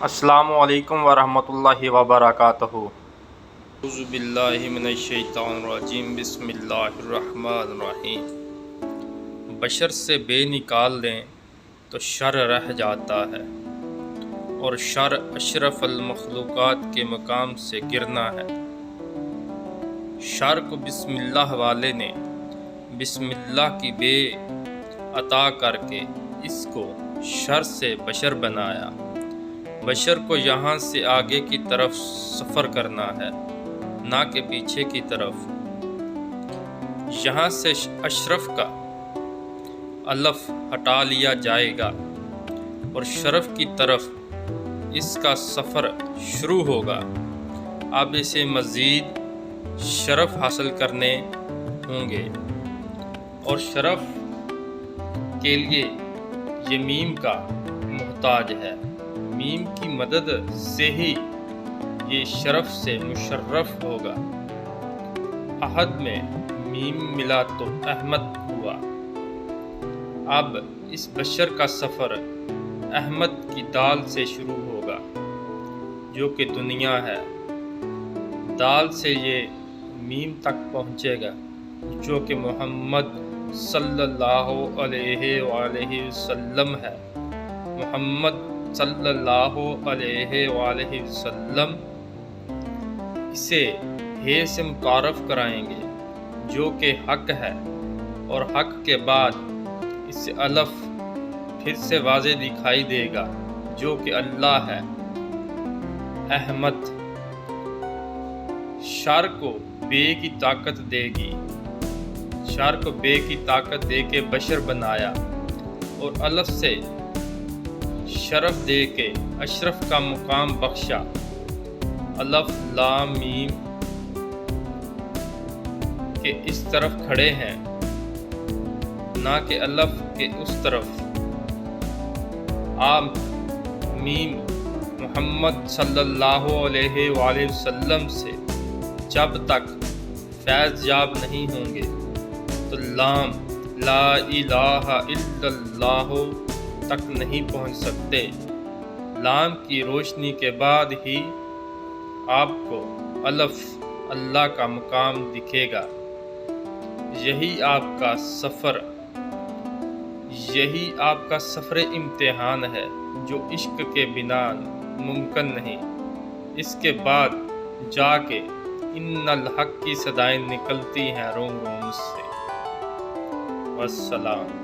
السلام علیکم ورحمۃ اللہ وبرکاتہ۔ اعوذ باللہ من الشیطان الرجیم، بسم اللہ الرحمن الرحیم۔ بشر سے بے نکال دیں تو شر رہ جاتا ہے، اور شر اشرف المخلوقات کے مقام سے گرنا ہے۔ شر کو بسم اللہ والے نے بسم اللہ کی بے عطا کر کے اس کو شر سے بشر بنایا۔ بشر کو یہاں سے آگے کی طرف سفر کرنا ہے، نہ کہ پیچھے کی طرف۔ یہاں سے اشرف کا الف ہٹا لیا جائے گا اور شرف کی طرف اس کا سفر شروع ہوگا۔ اب اسے مزید شرف حاصل کرنے ہوں گے، اور شرف کے لیے یہ میم کا محتاج ہے۔ میم کی مدد سے ہی یہ شرف سے مشرف ہوگا۔ احد میں میم ملا تو احمد ہوا۔ اب اس بشر کا سفر احمد کی دال سے شروع ہوگا، جو کہ دنیا ہے۔ دال سے یہ میم تک پہنچے گا، جو کہ محمد صلی اللہ علیہ وآلہ وسلم ہے۔ محمد صلی اللہ علیہ وآلہ وسلم اسے ہے سے متعارف کرائیں گے، جو کہ حق ہے، اور حق کے بعد اس الف پھر سے واضح دکھائی دے گا، جو کہ اللہ ہے۔ احمد شر کو بے کی طاقت دے گی، شر کو بے کی طاقت دے کے بشر بنایا، اور الف سے شرف دے کے اشرف کا مقام بخشا۔ الف لام میم کے اس طرف کھڑے ہیں، نہ کہ الف کے اس طرف۔ میم محمد صلی اللہ علیہ وآلہ وسلم سے جب تک فیض یاب نہیں ہوں گے تو لام لا الہ الا اللہ تک نہیں پہنچ سکتے۔ لام کی روشنی کے بعد ہی آپ کو الف اللہ کا مقام دکھے گا۔ یہی آپ کا سفر امتحان ہے، جو عشق کے بنا ممکن نہیں۔ اس کے بعد جا کے ان الحق کی صدائیں نکلتی ہیں روم روم سے۔ والسلام۔